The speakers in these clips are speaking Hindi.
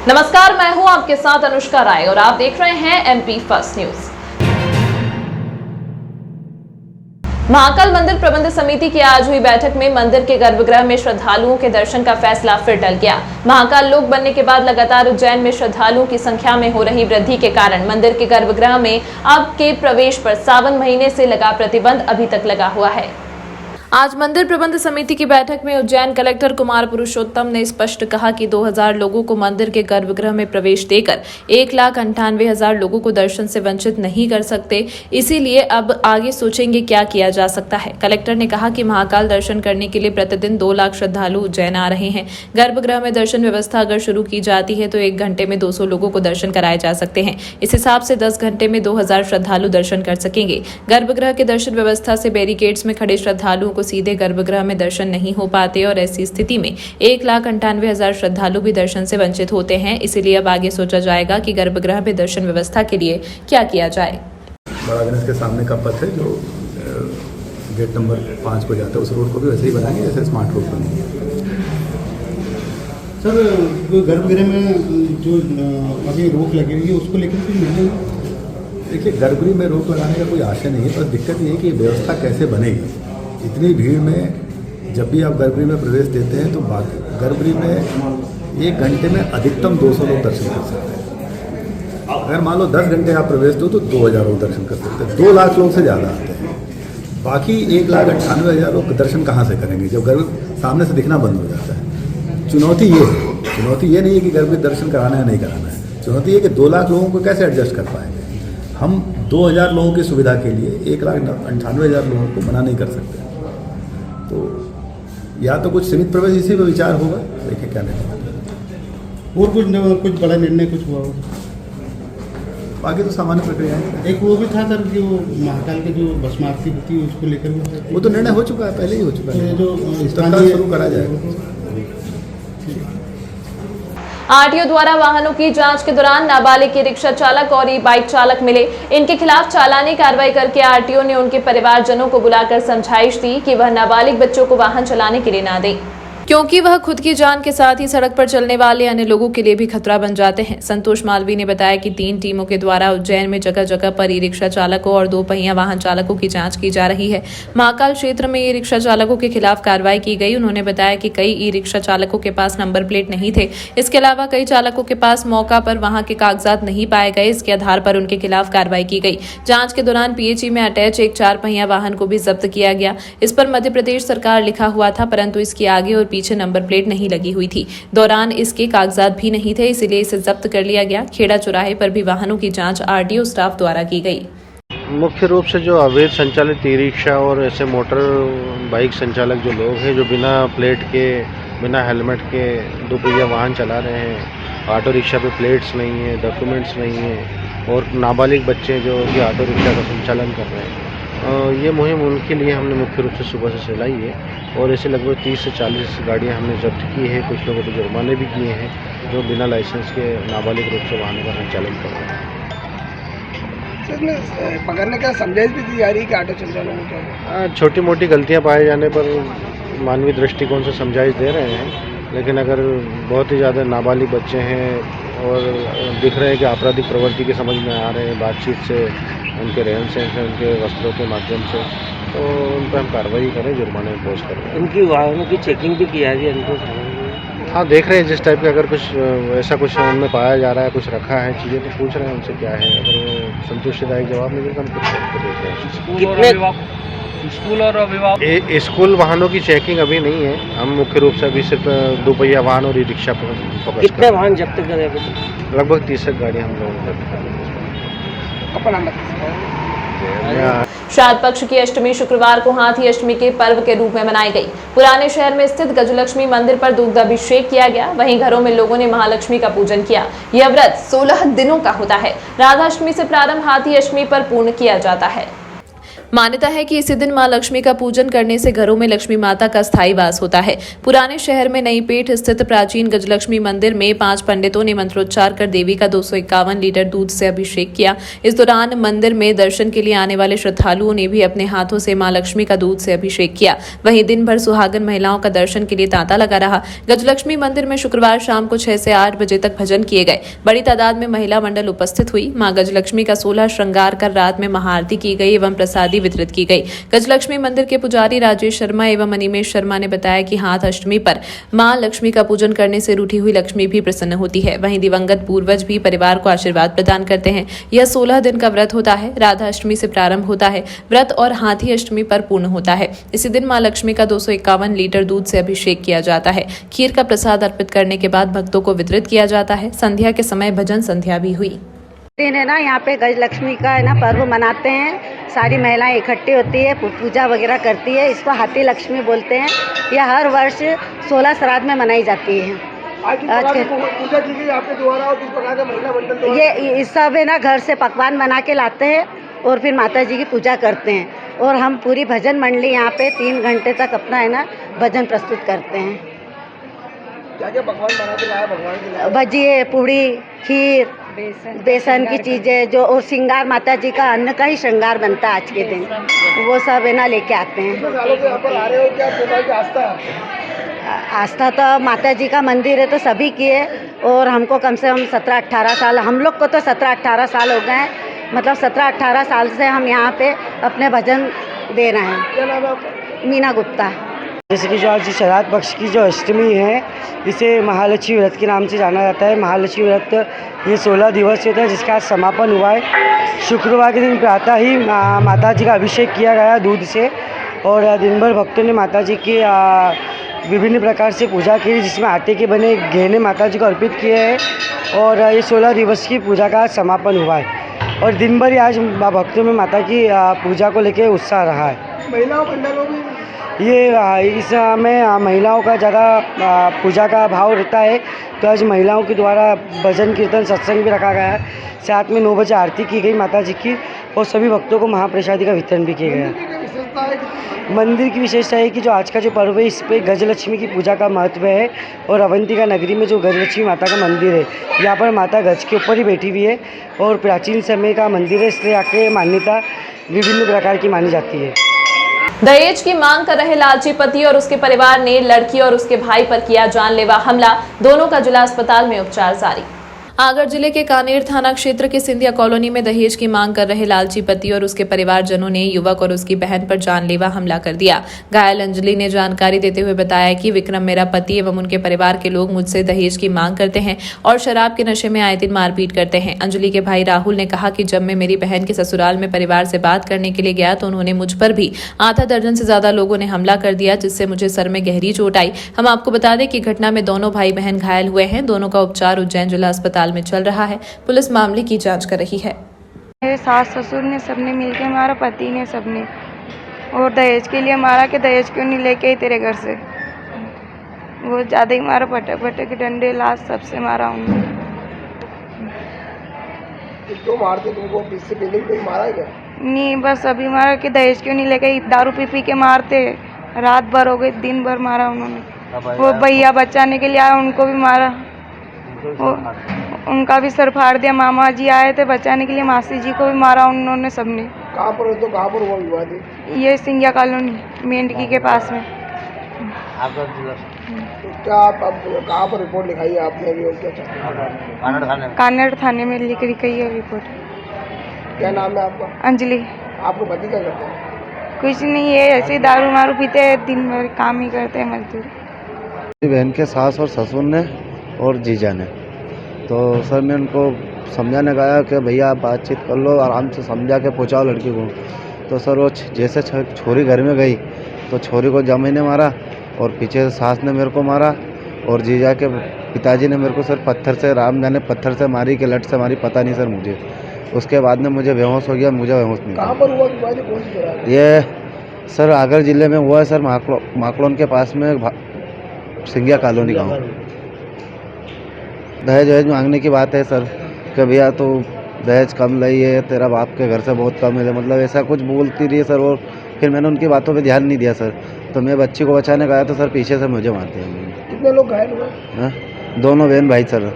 नमस्कार, मैं हूं आपके साथ अनुष्का राय और आप देख रहे हैं एमपी फर्स्ट न्यूज। महाकाल मंदिर प्रबंध समिति की आज हुई बैठक में मंदिर के गर्भगृह में श्रद्धालुओं के दर्शन का फैसला फिर टल गया। महाकाल लोक बनने के बाद लगातार उज्जैन में श्रद्धालुओं की संख्या में हो रही वृद्धि के कारण मंदिर के गर्भगृह में अब के प्रवेश पर सावन महीने से लगा प्रतिबंध अभी तक लगा हुआ है। आज मंदिर प्रबंध समिति की बैठक में उज्जैन कलेक्टर कुमार पुरुषोत्तम ने स्पष्ट कहा कि 2000 लोगों को मंदिर के गर्भगृह में प्रवेश देकर 1,98,000 लोगों को दर्शन से वंचित नहीं कर सकते, इसीलिए अब आगे सोचेंगे क्या किया जा सकता है। कलेक्टर ने कहा कि महाकाल दर्शन करने के लिए प्रतिदिन 2 लाख श्रद्धालु उज्जैन आ रहे हैं। गर्भगृह में दर्शन व्यवस्था अगर शुरू की जाती है तो 1 घंटे में 200 लोगों को दर्शन कराए जा सकते हैं। इस हिसाब से 10 घंटे में 2000 श्रद्धालु दर्शन कर सकेंगे। गर्भगृह के दर्शन व्यवस्था से बैरिकेड्स में खड़े श्रद्धालुओं को सीधे गर्भगृह में दर्शन नहीं हो पाते और ऐसी स्थिति में 1,98,000 श्रद्धालु भी दर्शन से वंचित होते हैं। इसीलिए अब आगे सोचा जाएगा कि गर्भगृह में दर्शन व्यवस्था के लिए क्या किया जाए। बड़ा गणेश के सामने का पथ है जो गेट नंबर 5 को जाता है, उस रोड को भी वैसे ही बनाएंगे जैसे स्मार्ट रोड बनेंगे। सर, गर्भगृह में जो अभी रोक लगी हुई है उसको लेकर कुछ निर्णय? देखिए, गर्भगृह में रोक लगाने का कोई आशय नहीं है, पर दिक्कत ये है कि व्यवस्था कैसे बनेगी। इतनी भीड़ में जब भी आप गर्भगृह में प्रवेश देते हैं तो गर्भगृह में 1 घंटे में अधिकतम 200 लोग दर्शन कर सकते हैं। अगर मान लो 10 घंटे आप प्रवेश दो तो 2000 लोग दर्शन कर सकते हैं। 2 लाख लोग से ज़्यादा आते हैं, बाकी 1,98,000 लोग दर्शन कहाँ से करेंगे जब गर्भ सामने से दिखना बंद हो जाता है। चुनौती ये नहीं है कि गर्भगृह दर्शन कराना है नहीं कराना है, चुनौती ये कि 2 लाख लोगों को कैसे एडजस्ट कर पाएंगे। हम 2000 लोगों की सुविधा के लिए 1,98,000 लोगों को मना नहीं कर सकते। तो या तो कुछ सीमित प्रवेश इसी पर विचार होगा, देखिए क्या नहीं। और कुछ बड़ा निर्णय कुछ हुआ हो? बाकी तो सामान्य प्रक्रिया है। एक वो भी था सर कि वो महाकाल के जो भस्मारती होती है उसको लेकर वो तो निर्णय हो चुका है, पहले ही हो चुका है, जो तत्काल शुरू करा जाएगा। आरटीओ द्वारा वाहनों की जांच के दौरान नाबालिग ई रिक्शा चालक और ई बाइक चालक मिले। इनके खिलाफ चालानी कार्रवाई करके आरटीओ ने उनके परिवारजनों को बुलाकर समझाइश दी कि वह नाबालिग बच्चों को वाहन चलाने के लिए ना दें, क्योंकि वह खुद की जान के साथ ही सड़क पर चलने वाले अन्य लोगों के लिए भी खतरा बन जाते हैं। संतोष मालवी ने बताया कि 3 टीमों के द्वारा उज्जैन में जगह जगह पर ई रिक्शा चालकों और 2 पहिया वाहन चालकों की जांच की जा रही है। महाकाल क्षेत्र में ई रिक्शा चालकों के खिलाफ कार्रवाई की गई। उन्होंने बताया कि कई ई रिक्शा चालकों के पास नंबर प्लेट नहीं थे। इसके अलावा कई चालकों के पास मौका पर वहां के कागजात नहीं पाए गए। इसके आधार पर उनके खिलाफ कार्रवाई की गई। जांच के दौरान पीएचई में अटैच एक 4 पहिया वाहन को भी जब्त किया गया। इस पर मध्य प्रदेश सरकार लिखा हुआ था, परंतु इसके आगे और पीछे नंबर प्लेट नहीं लगी हुई थी। दौरान इसके कागजात भी नहीं थे, इसलिए इसे जब्त कर लिया गया। खेड़ा चौराहे पर भी वाहनों की जांच आरटीओ स्टाफ द्वारा की गई। मुख्य रूप से जो अवैध संचालित ई रिक्शा और ऐसे मोटर बाइक संचालक जो लोग हैं जो बिना प्लेट के, बिना हेलमेट के 2 पहिया वाहन चला रहे हैं, ऑटो रिक्शा पे प्लेट्स नहीं है, डॉक्यूमेंट्स नहीं है और नाबालिग बच्चे जो कि ऑटो रिक्शा का संचालन कर रहे हैं, ये मुहिम उनके लिए हमने मुख्य रूप से सुबह से चलाई है और ऐसे लगभग 30 से 40 गाड़ियाँ हमने जब्त की है। कुछ लोगों को जुर्माने भी किए हैं जो बिना लाइसेंस के नाबालिग रूप से वाहनों का संचालन कर रहे हैं। पकड़ने का समझाइश भी दी जा रही है कि ऑटो संचालन में छोटी मोटी गलतियाँ पाए जाने पर मानवीय दृष्टिकोण से समझाइश दे रहे हैं, लेकिन अगर बहुत ही ज़्यादा नाबालिग बच्चे हैं और दिख रहे हैं कि आपराधिक प्रवृत्ति के समझ में आ रहे हैं बातचीत से, उनके रहन सहन से, उनके वस्त्रों के माध्यम से, तो उन पर हम कार्रवाई करें, जुर्माने इम्पोज करें। उनकी वाहनों की चेकिंग भी की जा रही है उनको? हाँ, देख रहे हैं जिस टाइप के अगर कुछ ऐसा कुछ उनमें पाया जा रहा है, कुछ रखा है चीज़ें, तो पूछ रहे हैं उनसे क्या है। अगर वो संतुष्टिदायक जवाब मिलेगा हम कुछ देख रहे हैं। स्कूल और अभिभावक स्कूल वाहनों की चेकिंग अभी नहीं है। हम मुख्य रूप से अभी सिर्फ 2 पहिया वाहन और ई रिक्शा पर फोकस। कितने वाहन जब्त करें? लगभग 30 गाड़ी हम लोग जब्त करें। श्राद्ध पक्ष की अष्टमी शुक्रवार को हाथी अष्टमी के पर्व के रूप में मनाई गई। पुराने शहर में स्थित गजलक्ष्मी मंदिर पर दुग्धाभिषेक किया गया। वहीं घरों में लोगों ने महालक्ष्मी का पूजन किया। यह व्रत 16 दिनों का होता है। राधाष्टमी से प्रारंभ हाथी अष्टमी पर पूर्ण किया जाता है। मान्यता है कि इसी दिन मां लक्ष्मी का पूजन करने से घरों में लक्ष्मी माता का स्थायी वास होता है। पुराने शहर में नई पेठ स्थित प्राचीन गजलक्ष्मी मंदिर में 5 पंडितों ने मंत्रोच्चार कर देवी का 251 लीटर दूध से अभिषेक किया। इस दौरान मंदिर में दर्शन के लिए आने वाले श्रद्धालुओं ने भी अपने हाथों से मां लक्ष्मी का दूध से अभिषेक किया। वहीं दिन भर सुहागन महिलाओं का दर्शन के लिए तांता लगा रहा। गजलक्ष्मी मंदिर में शुक्रवार शाम को 6 से 8 बजे तक भजन किए गए। बड़ी तादाद में महिला मंडल उपस्थित हुई। मां गजलक्ष्मी का 16 श्रृंगार कर रात में महाआरती की गई एवं प्रसादी वितरित की गई। गजलक्ष्मी मंदिर के पुजारी राजेश शर्मा एवं अनिमेश शर्मा ने बताया कि हाथ अष्टमी पर मां लक्ष्मी का पूजन करने से रूठी हुई लक्ष्मी भी प्रसन्न होती है। वहीं दिवंगत पूर्वज भी परिवार को आशीर्वाद प्रदान करते हैं। यह 16 दिन का व्रत होता है। राधा अष्टमी से प्रारंभ होता है व्रत और हाथी अष्टमी पर पूर्ण होता है। इसी दिन मां लक्ष्मी का 251 लीटर दूध से अभिषेक किया जाता है। खीर का प्रसाद अर्पित करने के बाद भक्तों को वितरित किया जाता है। संध्या के समय भजन संध्या भी हुई। दिन है ना, यहाँ पे गजलक्ष्मी का है ना पर्व मनाते हैं। सारी महिलाएं इकट्ठी होती है, पूजा वगैरह करती है। इसको हाथी लक्ष्मी बोलते हैं। यह हर वर्ष 16 श्राद्ध में मनाई जाती है। पूजा की गई आपके द्वारा और किस प्रकार का महिला मंडल ये इस सब है ना, घर से पकवान बना के लाते हैं और फिर माता जी की पूजा करते हैं। और हम पूरी भजन मंडली यहाँ पे 3 घंटे तक अपना है ना भजन प्रस्तुत करते हैं। क्या क्या पकवान बना के लाया भगवान के लिए? भजिए, पूड़ी, खीर, बेसन की चीज़ें जो, और श्रृंगार माता जी का अन्न का ही श्रृंगार बनता है आज के दिन, वो सब है ना लेके आते हैं। सालों से यहाँ पर आ रहे हो, क्या प्रकार की आस्था है? आस्था तो माता जी का मंदिर है तो सभी की है। और हमको कम से कम 17-18 साल, हम लोग को तो 17-18 साल हो गए हैं। मतलब 17-18 साल से हम यहाँ पे अपने भजन दे रहे हैं। क्या नाम है आपका? मीना गुप्ता। जैसे कि जो आज श्राद्ध पक्ष की जो अष्टमी है, इसे महालक्ष्मी व्रत के नाम से जाना जाता है। महालक्ष्मी व्रत ये 16 दिवस होता है, जिसका आज समापन हुआ है। शुक्रवार के दिन प्रातः ही माता जी का अभिषेक किया गया दूध से, और दिन भर भक्तों ने माता जी की विभिन्न प्रकार से पूजा की, जिसमें आटे के बने गहने माता जी को अर्पित किए हैं। और ये 16 दिवस की पूजा का समापन हुआ है, और दिन भर ही आज भक्तों में माता की पूजा को लेकर उत्साह रहा है। महिलाओं मंडलों में ये इस में महिलाओं का ज़्यादा पूजा का भाव रहता है, तो आज महिलाओं के द्वारा भजन कीर्तन सत्संग भी रखा गया है। साथ में 9 बजे आरती की गई माता जी की, और सभी भक्तों को महाप्रसादी का वितरण भी किया गया। मंदिर की विशेषता है कि जो आज का जो पर्व है, इस पर गजलक्ष्मी की पूजा का महत्व है। और अवंतिका नगरी में जो गजलक्ष्मी माता का मंदिर है, यहाँ पर माता गज के ऊपर ही बैठी हुई है, और प्राचीन समय का मंदिर है, इसलिए आके मान्यता विभिन्न प्रकार की मानी जाती है। दहेज की मांग कर रहे लालची पति और उसके परिवार ने लड़की और उसके भाई पर किया जानलेवा हमला। दोनों का जिला अस्पताल में उपचार जारी। आगर जिले के कानेर थाना क्षेत्र के सिंधिया कॉलोनी में दहेज की मांग कर रहे लालची पति और उसके परिवारजनों ने युवक और उसकी बहन पर जानलेवा हमला कर दिया। घायल अंजलि ने जानकारी देते हुए बताया कि विक्रम मेरा पति एवं उनके परिवार के लोग मुझसे दहेज की मांग करते हैं और शराब के नशे में आए दिन मारपीट करते हैं। अंजलि के भाई राहुल ने कहा कि जब मैं मेरी बहन के ससुराल में परिवार से बात करने के लिए गया तो उन्होंने मुझ पर भी आधा दर्जन से ज्यादा लोगों ने हमला कर दिया, जिससे मुझे सर में गहरी चोट आई। हम आपको बता दें कि घटना में दोनों भाई बहन घायल हुए हैं। दोनों का उपचार उज्जैन जिला अस्पताल में चल रहा है। पुलिस मामले की जांच कर रही है। मेरे सास ससुर ने सबने मिलके मारा, पति ने सबने, और दहेज के लिए मारा कि दहेज क्यों नहीं लेके आई तेरे घर से। वो ज़्यादा ही मारा, पटक पटक डंडे लाश सबसे मारा उन्होंने। क्यों मारते तुमको? इससे पहले कोई मारा है क्या? नहीं, बस अभी मारा कि दहेज क्यों नहीं लेके आई। दारू पी के मारते, रात भर हो गई, दिन भर मारा उन्होंने। वो भैया बचाने के लिए आया, उनको भी मारा, उनका भी सर फाड़ दिया। मामा जी आए थे बचाने के लिए, मासी जी को भी मारा उन्होंने सबने। कहाँ पर? तो कहाँ पर हुआ विवाद? ये सिंधिया कॉलोनी मेंढकी के पास में। तो क्या आप कहाँ पर रिपोर्ट लिखाई है आपने अभी, और क्या चाहते हैं? कानड़ थाने में लिख गई है रिपोर्ट। क्या नाम है आपका? अंजलि। आपको पति क्या करता है? कुछ नहीं, ये ऐसे ही दारू मारू पीते हैं, दिन भर काम ही करते हैं, मजदूरी। बहन के सास और ससुर ने और जीजा ने, तो सर मैं उनको समझाने गया कि भैया आप बातचीत कर लो, आराम से समझा के पहुँचाओ लड़की को। तो सर वो जैसे छोरी घर में गई तो छोरी को जमाई ने मारा, और पीछे से सास ने मेरे को मारा, और जीजा के पिताजी ने मेरे को सर पत्थर से, राम जाने पत्थर से मारी कि लट से मारी, पता नहीं सर मुझे। उसके बाद में मुझे बेहोश हो गया, मुझे बेहोश नहीं। कहाँ पर हुआ विवाद? कौन सी जगह? ये सर आगर जिले में हुआ है सर, माकड़ोन के पास में सिंधिया कॉलोनी गाँव। दहेज वहेज मांगने की बात है सर कि भैया तो दहेज कम लई है, तेरा बाप के घर से बहुत कम मिले, मतलब ऐसा कुछ बोलती रही सर। और फिर मैंने उनकी बातों पे ध्यान नहीं दिया सर। तो मैं बच्ची को बचाने गया तो सर पीछे से मुझे मार दिया। कितने लोग घायल हुए? दोनों बहन भाई सर।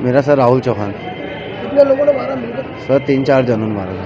मेरा सर राहुल चौहान। कितने लोगों ने मारा मिलकर? सर 3-4 जनों ने मारा।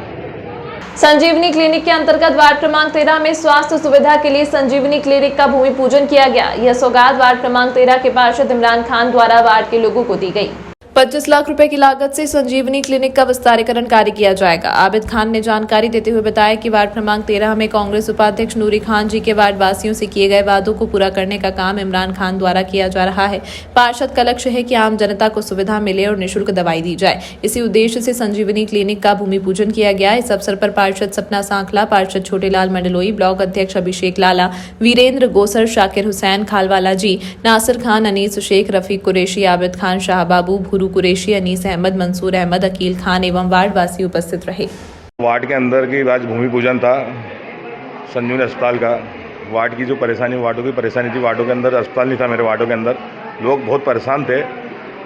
संजीवनी क्लिनिक के अंतर्गत वार्ड क्रमांक 13 में स्वास्थ्य सुविधा के लिए संजीवनी क्लिनिक का भूमि पूजन किया गया। यह सौगात वार्ड क्रमांक 13 के पार्षद इमरान खान द्वारा वार्ड के लोगों को दी गई। 25 लाख रुपए की लागत से संजीवनी क्लिनिक का विस्तारीकरण कार्य किया जाएगा। आबिद खान ने जानकारी देते हुए बताया कि वार्ड क्रमांक 13 में कांग्रेस उपाध्यक्ष नूरी खान जी के वार्ड वासियों से किए गए वादों को पूरा करने का काम इमरान खान द्वारा किया जा रहा है। पार्षद का लक्ष्य है कि आम जनता को सुविधा मिले और निःशुल्क दवाई दी जाए। इसी उद्देश्य से संजीवनी क्लिनिक का भूमि पूजन किया गया। इस अवसर पर पार्षद सपना सांखला, पार्षद छोटेलाल मंडलोई, ब्लॉक अध्यक्ष अभिषेक लाला, वीरेंद्र गोसर, शाकिर हुसैन खालवाला जी, नासिर खान, अनीस शेख, रफीक कुरैशी, आबिद खान, शाहबाबू, भूरू कुरैशी, अनीस अहमद, मंसूर अहमद, अकील खान एवं वार्ड वासी उपस्थित रहे। वार्ड के अंदर की आज भूमि पूजन था संजीवनी अस्पताल का। वार्ड की जो परेशानी, वार्डों की परेशानी थी, वार्डों के अंदर अस्पताल नहीं था। मेरे वार्डों के अंदर लोग बहुत परेशान थे।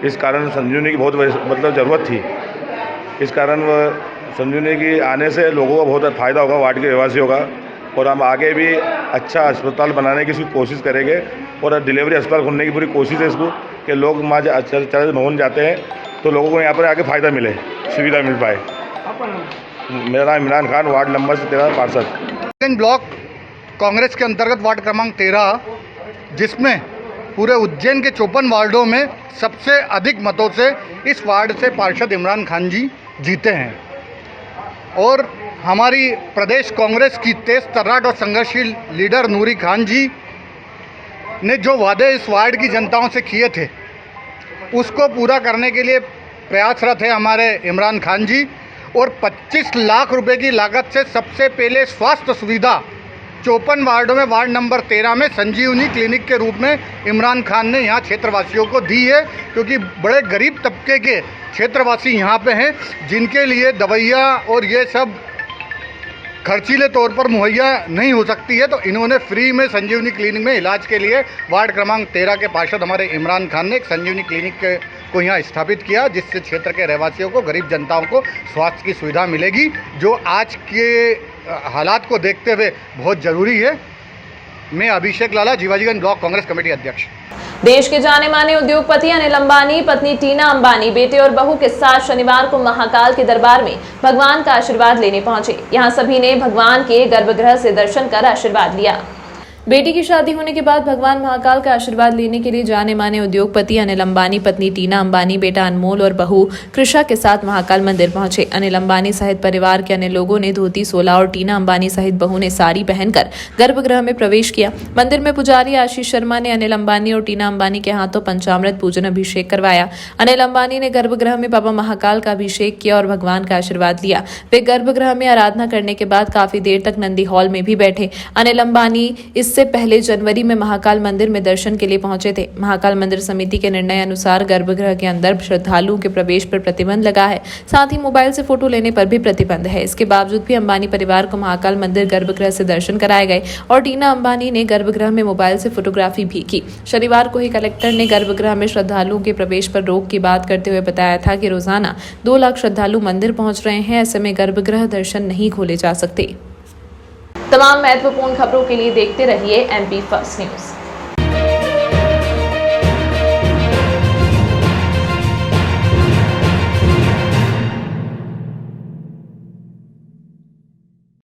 इस कारण संजीवनी की बहुत ज़रूरत थी। इस कारण संजीवनी की आने से लोगों को बहुत फ़ायदा होगा, वार्ड के रहवासियों का। और हम आगे भी अच्छा अस्पताल बनाने की कोशिश करेंगे और डिलीवरी अस्पताल खोलने की पूरी कोशिश है इसको, कि लोग वहाँ चले भवन जाते हैं तो लोगों को यहाँ पर आके फ़ायदा मिले, सुविधा मिल पाए। मेरा नाम इमरान खान, वार्ड नंबर 13 पार्षद। ब्लॉक कांग्रेस के अंतर्गत वार्ड क्रमांक 13, जिसमें पूरे उज्जैन के 54 वार्डों में सबसे अधिक मतों से इस वार्ड से पार्षद इमरान खान जी जीते हैं। और हमारी प्रदेश कांग्रेस की तेज तर्राट और संघर्षशील लीडर नूरी खान जी ने जो वादे इस वार्ड की जनताओं से किए थे, उसको पूरा करने के लिए प्रयासरत है हमारे इमरान खान जी। और 25 लाख रुपए की लागत से सबसे पहले स्वास्थ्य सुविधा 54 वार्डों में वार्ड नंबर 13 में संजीवनी क्लिनिक के रूप में इमरान खान ने यहाँ क्षेत्रवासियों को दी है। क्योंकि बड़े गरीब तबके के क्षेत्रवासी यहाँ पे हैं, जिनके लिए दवाइयाँ और ये सब खर्चीले तौर पर मुहैया नहीं हो सकती है। तो इन्होंने फ्री में संजीवनी क्लिनिक में इलाज के लिए वार्ड क्रमांक 13 के पार्षद हमारे इमरान खान ने एक संजीवनी क्लिनिक को यहाँ स्थापित किया, जिससे क्षेत्र के रहवासियों को, गरीब जनताओं को स्वास्थ्य की सुविधा मिलेगी, जो आज के हालात को देखते हुए बहुत ज़रूरी है। मैं अभिषेक लाला, जीवाजीगंज ब्लॉक कांग्रेस कमेटी अध्यक्ष। देश के जाने माने उद्योगपति अनिल अंबानी पत्नी टीना अंबानी बेटे और बहू के साथ शनिवार को महाकाल के दरबार में भगवान का आशीर्वाद लेने पहुंचे। यहां सभी ने भगवान के गर्भगृह से दर्शन कर आशीर्वाद लिया। बेटी की शादी होने के बाद भगवान महाकाल का आशीर्वाद लेने के लिए जाने माने उद्योगपति अनिल अंबानी पत्नी टीना अंबानी बेटा अनमोल और बहू कृषा के साथ महाकाल मंदिर पहुंचे। अनिल अंबानी सहित परिवार के अन्य लोगों ने धोती सोला और टीना अंबानी सहित बहू ने साड़ी पहनकर गर्भगृह में प्रवेश किया। मंदिर में पुजारी आशीष शर्मा ने अनिल अंबानी और टीना अंबानी के हाथों पंचामृत पूजन अभिषेक करवाया। अनिल अंबानी ने गर्भगृह में बाबा महाकाल का अभिषेक किया और भगवान का आशीर्वाद लिया। वे गर्भगृह में आराधना करने के बाद काफी देर तक नंदी हॉल में भी बैठे। अनिल अंबानी इससे पहले जनवरी में महाकाल मंदिर में दर्शन के लिए पहुंचे थे। महाकाल मंदिर समिति के निर्णय अनुसार गर्भगृह के अंदर श्रद्धालुओं के प्रवेश पर प्रतिबंध लगा है, साथ ही मोबाइल से फोटो लेने पर भी प्रतिबंध है। इसके बावजूद भी अंबानी परिवार को महाकाल मंदिर गर्भगृह से दर्शन कराए गए और टीना अंबानी ने गर्भगृह में मोबाइल से फोटोग्राफी भी की। शनिवार को ही कलेक्टर ने गर्भगृह में श्रद्धालुओं के प्रवेश पर रोक की बात करते हुए बताया था कि रोजाना 2 लाख श्रद्धालु मंदिर पहुंच रहे हैं, ऐसे में गर्भगृह दर्शन नहीं खोले जा सकते। तमाम महत्वपूर्ण खबरों के लिए देखते रहिए MP फर्स्ट न्यूज।